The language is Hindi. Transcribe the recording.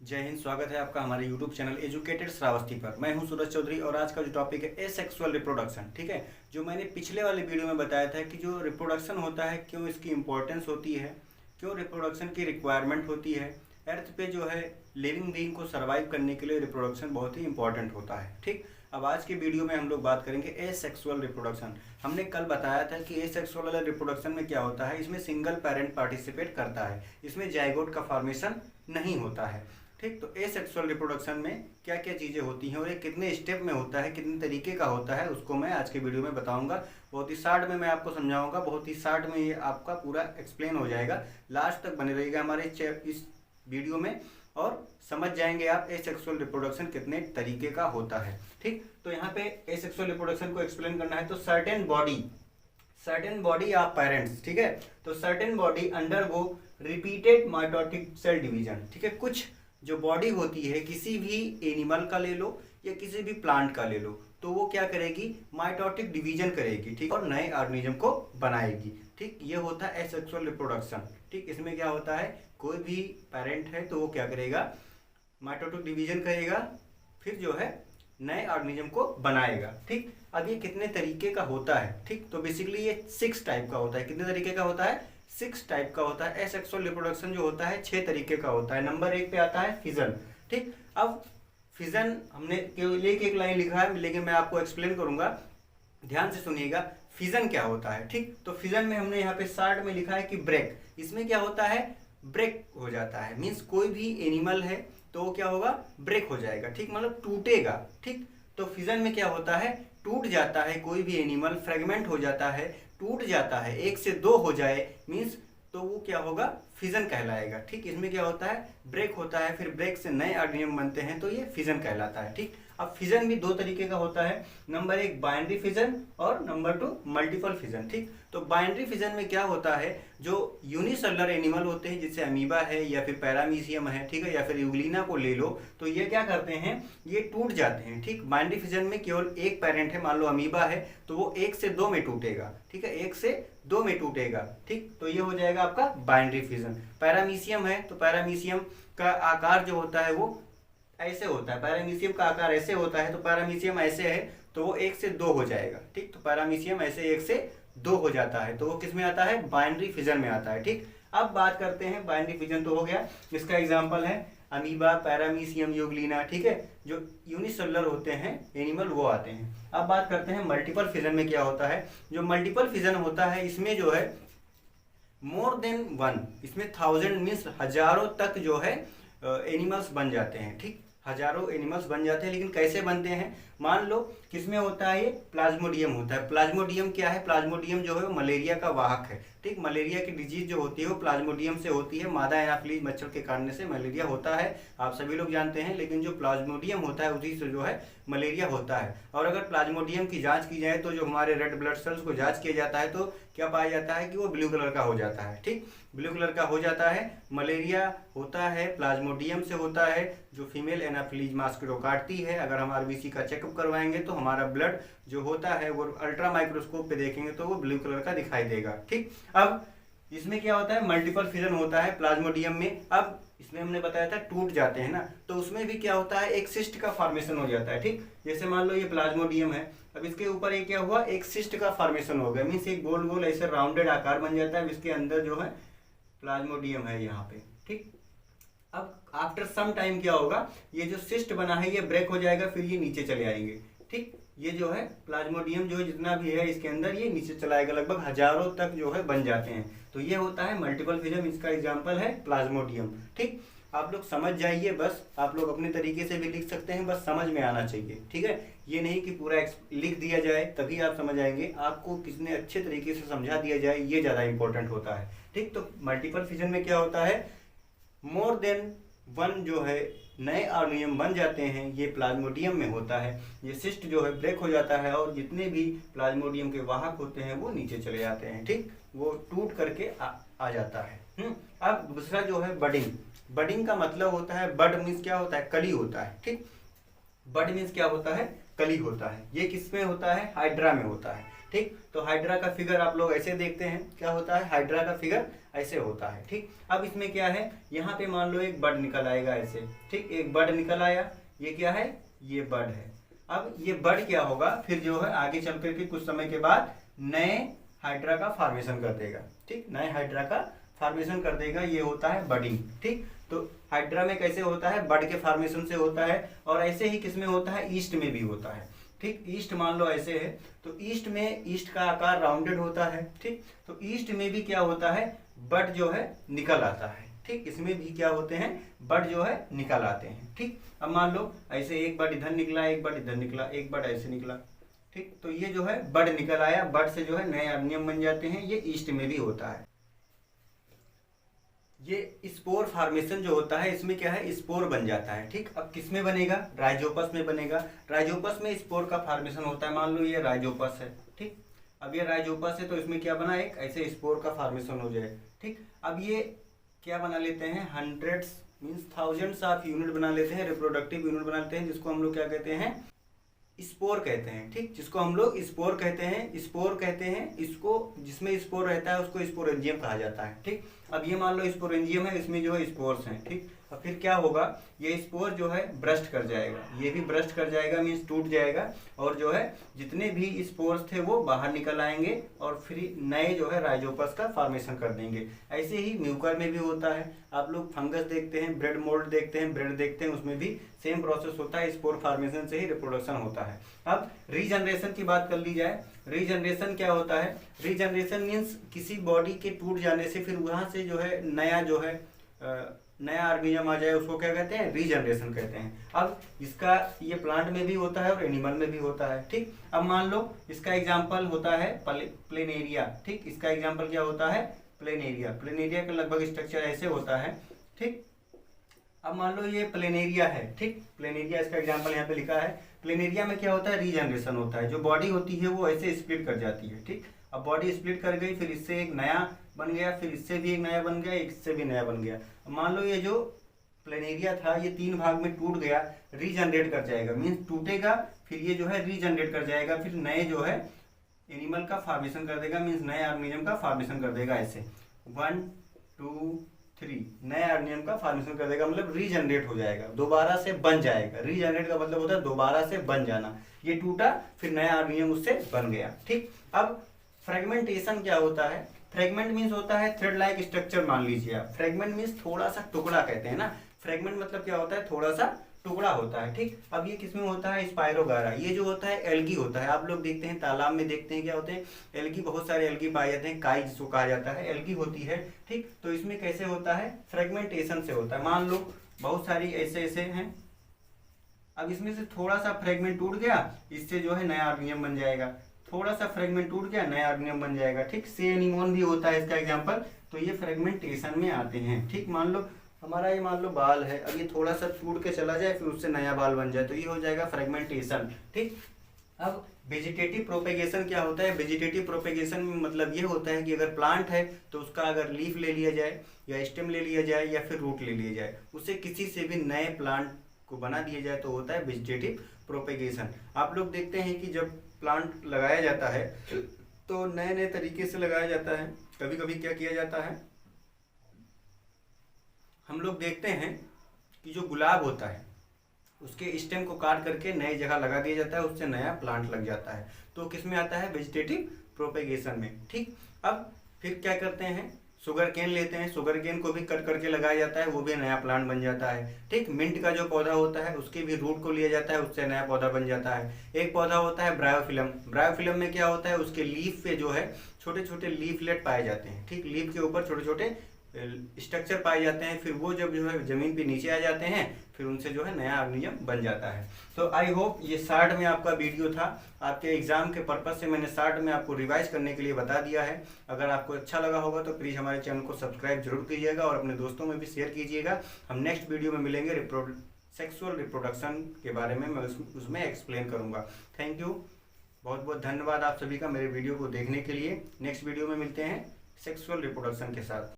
जय हिंद। स्वागत है आपका हमारे YouTube चैनल एजुकेटेड श्रावस्ती पर। मैं हूं सूरज चौधरी और आज का जो टॉपिक है एसेक्सुअल रिप्रोडक्शन। ठीक है, जो मैंने पिछले वाले वीडियो में बताया था कि जो रिप्रोडक्शन होता है क्यों इसकी इंपॉर्टेंस होती है, क्यों रिप्रोडक्शन की रिक्वायरमेंट होती है। अर्थ पे जो है लिविंग बीइंग को सर्वाइव करने के लिए रिप्रोडक्शन बहुत ही इंपॉर्टेंट होता है। ठीक, अब आज के वीडियो में हम लोग बात करेंगे एसेक्सुअल रिप्रोडक्शन। हमने कल बताया था कि एसेक्सुअल रिप्रोडक्शन में क्या होता है, इसमें सिंगल पेरेंट पार्टिसिपेट करता है, इसमें जाइगोट का फॉर्मेशन नहीं होता है। ठीक, तो एसेक्सुअल रिप्रोडक्शन में क्या क्या चीज़ें होती हैं और ये कितने स्टेप में होता है, कितने तरीके का होता है, उसको मैं आज के वीडियो में बताऊंगा। बहुत ही शॉर्ट में मैं आपको समझाऊंगा, बहुत ही शॉर्ट में ये आपका पूरा एक्सप्लेन हो जाएगा। लास्ट तक बने रहिएगा हमारे इस वीडियो में और समझ जाएंगे आप एसेक्सुअल रिप्रोडक्शन कितने तरीके का होता है। ठीक, तो यहाँ पे एसेक्सुअल रिप्रोडक्शन को एक्सप्लेन करना है तो सर्टेन बॉडी ऑफ पेरेंट्स, ठीक है, तो certain body undergo repeated mitotic cell division. ठीक है, कुछ जो बॉडी होती है किसी भी एनिमल का ले लो या किसी भी प्लांट का ले लो, तो वो क्या करेगी, माइटोटिक डिवीजन करेगी। ठीक, और नए ऑर्गेनिज्म को बनाएगी। ठीक, ये होता है एसेक्सुअल रिप्रोडक्शन। ठीक, इसमें क्या होता है, कोई भी पेरेंट है तो वो क्या करेगा, माइटोटिक डिवीजन करेगा, फिर जो है नए ऑर्गेनिज्म को बनाएगा। ठीक, अब ये कितने तरीके का होता है। ठीक, तो बेसिकली ये 6 टाइप का होता है। कितने तरीके का होता है, 6 टाइप का होता है। एसेक्सुअल रिप्रोडक्शन जो होता है 6 तरीके का होता है। नंबर 1 पे आता है फिजन। ठीक, अब फिजन हमने केवल एक लाइन लिखा है, लेकिन मैं आपको एक्सप्लेन करूंगा, ध्यान से सुनिएगा। फिजन क्या होता है, ठीक, तो फिजन में हमने यहाँ पे शॉर्ट में लिखा है कि ब्रेक। इसमें क्या होता है, ब्रेक हो जाता है, मीन्स कोई भी एनिमल है तो वो क्या होगा, ब्रेक हो जाएगा। ठीक, मतलब टूटेगा। ठीक, तो फिजन में क्या होता है, टूट जाता है कोई भी एनिमल, फ्रेगमेंट हो जाता है, टूट जाता है, 1 से 2 हो जाए मीन्स, तो वो क्या होगा, फिजन कहलाएगा। ठीक, इसमें क्या होता है, ब्रेक होता है, फिर ब्रेक से नए ऑर्गेनिज्म बनते हैं, तो ये फिजन कहलाता है। ठीक, अब फिजन भी 2 तरीके का होता है। नंबर 1 बाइनरी फिजन और नंबर 2 मल्टीपल फिजन। ठीक, तो बाइनरी फिजन में क्या होता है, जो यूनिसेलुलर एनिमल होते हैं जैसे अमीबा है या फिर पैरामीशियम है, ठीक है, या फिर यूग्लिना को ले लो, तो ये क्या करते हैं, ये टूट जाते हैं। ठीक, बाइनरी फिजन में केवल एक पेरेंट है, मान लो अमीबा है तो वो 1 से 2 में टूटेगा। ठीक है, 1 से 2 में टूटेगा। ठीक, तो ये हो जाएगा आपका बाइनरी फिजन। पैरामीशियम है तो पैरामीशियम का आकार जो होता है वो ऐसे होता है, पैरामीशियम का आकार ऐसे होता है, तो पैरामीशियम ऐसे है तो वो 1 से 2 हो जाएगा। ठीक, तो पैरामीशियम ऐसे 1 से 2 हो जाता है, तो वो किस में आता है, बाइनरी फिजन में आता है। ठीक, अब बात करते हैं, बाइनरी फिजन तो हो गया, इसका एग्जाम्पल है अमीबा, पैरामीशियम, यूग्लिना। ठीक है, जो यूनिसेलुलर होते हैं एनिमल वो आते हैं। अब बात करते हैं मल्टीपल फिजन में क्या होता है। जो मल्टीपल फिजन होता है इसमें जो है मोर देन 1, इसमें 1000 मीन्स हजारों तक जो है एनिमल्स बन जाते हैं। ठीक, हजारों एनिमल्स बन जाते हैं, लेकिन कैसे बनते हैं, मान लो किसमें होता है, ये प्लाज्मोडियम होता है। प्लाज्मोडियम क्या है, प्लाज्मोडियम जो है वो मलेरिया का वाहक है। ठीक, मलेरिया की डिजीज जो होती है वो प्लाज्मोडियम से होती है, मादा एनाफिलीज मच्छर के काटने से मलेरिया होता है, आप सभी लोग जानते हैं। लेकिन जो प्लाज्मोडियम होता है उसी से जो है मलेरिया होता है। और अगर प्लाज्मोडियम की जांच की जाए तो जो हमारे रेड ब्लड सेल्स को जांच किया जाता है तो क्या पाया जाता है कि वो ब्लू कलर का हो जाता है। ठीक, ब्लू कलर का हो जाता है। मलेरिया होता है प्लाज्मोडियम से होता है, जो फीमेल एनाफिलीज मॉस्किटो काटती है। अगर हम आरबीसी का चेकअप करवाएंगे तो हमारा ब्लड जो होता है वो अल्ट्रा माइक्रोस्कोप पे देखेंगे तो वो ब्लू कलर का दिखाई देगा। ठीक, अब इसमें क्या होता है, मल्टीपल फिजन होता है प्लाज्मोडियम में। अब इसमें हमने बताया था टूट जाते हैं ना, तो उसमें भी क्या होता है, एक सिस्ट का फॉर्मेशन हो जाता है। ठीक, जैसे मान लो ये प्लाज्मोडियम है, अब इसके ऊपर एक क्या हुआ, एक सिस्ट का फॉर्मेशन हो गया, मीन्स एक गोल गोल ऐसे राउंडेड आकार बन जाता है, इसके अंदर जो है प्लाज्मोडियम है यहाँ पे। ठीक, अब आफ्टर सम टाइम क्या होगा, ये जो सिस्ट बना है ये ब्रेक हो जाएगा, फिर ये नीचे चले आएंगे। ठीक, ये जो है प्लाज्मोडियम जो है जितना भी है इसके अंदर ये नीचे चला आएगा, लगभग हजारों तक जो है बन जाते हैं, तो ये होता है मल्टीपल फिजन। इसका एग्जांपल है प्लाज्मोडियम। ठीक, आप लोग समझ जाइए, बस आप लोग अपने तरीके से भी लिख सकते हैं, बस समझ में आना चाहिए। ठीक है, ये नहीं कि पूरा लिख दिया जाए तभी आप समझ आएंगे, आपको किसने अच्छे तरीके से समझा दिया जाए ये ज्यादा इंपॉर्टेंट होता है। ठीक, तो मल्टीपल फिजन में क्या होता है, मोर देन 1 जो है नए ऑर्गेनिज्म बन जाते हैं, ये प्लाज्मोडियम में होता है। ये सिस्ट जो है ब्रेक हो जाता है और जितने भी प्लाज्मोडियम के वाहक होते हैं वो नीचे चले जाते हैं। ठीक, वो टूट करके आ जाता है। अब दूसरा जो है बडिंग। बडिंग का मतलब होता है, बड मीन्स क्या होता है, कली होता है। ठीक, बड मीन्स क्या होता है, कली होता है। ये किस में होता है, हाइड्रा में होता है। ठीक। तो हाइड्रा का फिगर आप लोग ऐसे देखते हैं, क्या होता है, हाइड्रा का फिगर ऐसे होता है। ठीक। अब इसमें क्या है, यहाँ पे मान लो एक बड निकल आएगा ऐसे, ठीक, एक बड निकल आया, ये क्या है, ये बड है। अब ये बड क्या होगा, फिर जो है आगे चल करके कुछ समय के बाद नए हाइड्रा का फॉर्मेशन कर देगा। ठीक, नए हाइड्रा का फॉर्मेशन कर देगा, ये होता है बडिंग। ठीक, तो हाइड्रा में कैसे होता है, बड के फॉर्मेशन से होता है, और ऐसे ही किसमें होता है, ईस्ट में भी होता है। ठीक, ईस्ट मान लो ऐसे है, तो ईस्ट में, ईस्ट का आकार राउंडेड होता है। ठीक, तो ईस्ट में भी क्या होता है, बड जो है निकल आता है। ठीक, इसमें भी क्या होते हैं, बड जो है निकल आते हैं। ठीक, अब मान लो ऐसे एक बड इधर निकला, एक बड इधर निकला, एक बड ऐसे निकला। ठीक, तो ये जो है बड निकल आया, बड से जो है नए अर्नियम बन जाते हैं, ये ईस्ट में भी होता है। ये स्पोर फॉर्मेशन जो होता है, इसमें क्या है, स्पोर बन जाता है। ठीक, अब किस में बनेगा, राइजोपस में बनेगा। राइजोपस में स्पोर का फॉर्मेशन होता है। मान लो ये राइजोपस है। ठीक, अब ये राइजोपस है, तो इसमें क्या बना, एक ऐसे स्पोर का फॉर्मेशन हो जाए। ठीक, अब ये क्या बना लेते हैं, hundreds means thousands of unit बना लेते हैं, रिप्रोडक्टिव यूनिट बना लेते हैं, जिसको हम लोग क्या कहते हैं, स्पोर कहते हैं। ठीक, जिसको हम लोग स्पोर कहते हैं, स्पोर कहते हैं इसको, जिसमें स्पोर रहता है उसको स्पोरेंजियम कहा जाता है। ठीक, अब ये मान लो स्पोरेंजियम है, इसमें जो है स्पोर्स हैं। ठीक, अब फिर क्या होगा, ये स्पोर जो है ब्रस्ट कर जाएगा, ये भी ब्रस्ट कर जाएगा, मीन्स टूट जाएगा, और जो है जितने भी स्पोर्स थे वो बाहर निकल आएंगे, और फिर नए जो है राइजोपस का फॉर्मेशन कर देंगे। ऐसे ही म्यूकर में भी होता है। आप लोग फंगस देखते हैं, ब्रेड मोल्ड देखते हैं, ब्रेड देखते हैं, उसमें भी सेम प्रोसेस होता है, स्पोर फॉर्मेशन से ही रिप्रोडक्शन होता है। अब रीजनरेशन की बात कर ली जाए, रीजनरेशन क्या होता है, रीजनरेशन मीन्स किसी बॉडी के टूट जाने से फिर वहां से जो है नया ऑर्गेनिज्म आ जाए, उसको क्या कहते हैं, रीजनरेशन कहते हैं। अब इसका ये प्लांट में भी होता है और एनिमल में भी होता है। ठीक, अब मान लो इसका एग्जांपल होता है प्लेनेरिया। ठीक, इसका एग्जांपल क्या होता है, प्लेनेरिया। प्लेनेरिया का लगभग स्ट्रक्चर ऐसे होता है। ठीक, अब मान लो ये प्लेनेरिया है। ठीक, प्लेनेरिया इसका एग्जांपल यहाँ पे लिखा है। प्लेनेरिया में क्या होता है, रीजनरेशन होता है। जो बॉडी होती है वो ऐसे स्प्लिट कर जाती है। ठीक, अब बॉडी स्प्लिट कर गई, फिर इससे एक नया बन गया, फिर इससे भी एक नया बन गया, इससे भी नया बन गया। मान लो ये जो प्लेनेरिया था ये 3 भाग में टूट गया, रीजनरेट कर जाएगा, मीन्स टूटेगा, फिर ये जो है रीजनरेट कर जाएगा, फिर नए जो है एनिमल का फॉर्मेशन कर देगा, मीन्स नए ऑर्गेनिज्म का फॉर्मेशन कर देगा। ऐसे 1 2 3 नए ऑर्गेनिज्म का फॉर्मेशन कर देगा, मतलब रीजनरेट हो जाएगा, दोबारा से बन जाएगा। रीजनरेट का मतलब होता है दोबारा से बन जाना। ये टूटा, फिर नया ऑर्गेनिज्म उससे बन गया। ठीक, अब फ्रेगमेंटेशन क्या होता है, फ्रेगमेंट मीन्स होता है थ्रेड लाइक स्ट्रक्चर। मान लीजिए आप, फ्रेगमेंट मीन्स थोड़ा सा टुकड़ा कहते हैं ना, फ्रेगमेंट मतलब क्या होता है, थोड़ा सा टुकड़ा होता है। ठीक, अब ये किसमें होता है, स्पाइरोगारा। ये जो होता है एल्गी होता है। आप लोग देखते हैं तालाब में, देखते हैं क्या होते हैं, एल्गी, बहुत सारे एल्गी पाए जाते हैं, काई जिसको कहा जाता है, एल्गी होती है। ठीक, तो इसमें कैसे होता है, फ्रेगमेंटेशन से होता है। मान लो बहुत सारी ऐसे ऐसे हैं, अब इसमें से थोड़ा सा फ्रेगमेंट टूट गया, इससे जो है नया ऑर्गेनिज्म बन जाएगा। थोड़ा सा फ्रेगमेंट टूट गया, नया ऑर्गेनिज्म बन जाएगा। ठीक, से एनीमोन भी होता है इसका एग्जांपल। तो ये फ्रेगमेंटेशन में आते हैं। ठीक, मान लो हमारा ये मान लो बाल है, अब ये थोड़ा सा टूट के चला जाए, फिर उससे नया बाल बन जाए, तो ये हो जाएगा फ्रेगमेंटेशन। ठीक, अब वेजिटेटिव प्रोपेगेशन क्या होता है, वेजिटेटिव प्रोपेगेशन में मतलब ये होता है कि अगर प्लांट है तो उसका अगर लीफ ले लिया जाए, या स्टेम ले लिया जाए, या फिर रूट ले लिया जाए, उससे किसी से भी नए प्लांट को बना दिया जाए, तो होता है वेजिटेटिव प्रोपेगेशन। आप लोग देखते हैं कि जब प्लांट लगाया जाता है तो नए नए तरीके से लगाया जाता है। कभी कभी क्या किया जाता है, हम लोग देखते हैं कि जो गुलाब होता है उसके स्टेम को काट करके नई जगह लगा दिया जाता है, उससे नया प्लांट लग जाता है। तो किस में आता है, वेजिटेटिव प्रोपेगेशन में। ठीक, अब फिर क्या करते हैं, शुगर केन लेते हैं, शुगर केन को भी कट करके लगाया जाता है, वो भी नया प्लांट बन जाता है। ठीक, मिंट का जो पौधा होता है उसके भी रूट को लिया जाता है, उससे नया पौधा बन जाता है। एक पौधा होता है ब्रायोफिलम। ब्रायोफिलम में क्या होता है, उसके लीफ पे जो है छोटे छोटे लीफलेट पाए जाते हैं। ठीक, लीफ के ऊपर छोटे छोटे स्ट्रक्चर पाए जाते हैं, फिर वो जब जो है जमीन पे नीचे आ जाते हैं, फिर उनसे जो है नया ऑर्गेनिज्म बन जाता है। तो आई होप ये शार्ट में आपका वीडियो था, आपके एग्जाम के पर्पज से मैंने शार्ट में आपको रिवाइज करने के लिए बता दिया है। अगर आपको अच्छा लगा होगा तो प्लीज़ हमारे चैनल को सब्सक्राइब जरूर कीजिएगा और अपने दोस्तों में भी शेयर कीजिएगा। हम नेक्स्ट वीडियो में मिलेंगे, सेक्सुअल रिप्रोडक्शन के बारे में मैं उसमें एक्सप्लेन करूँगा। थैंक यू, बहुत बहुत धन्यवाद आप सभी का मेरे वीडियो को देखने के लिए। नेक्स्ट वीडियो में मिलते हैं सेक्सुअल रिप्रोडक्शन के साथ।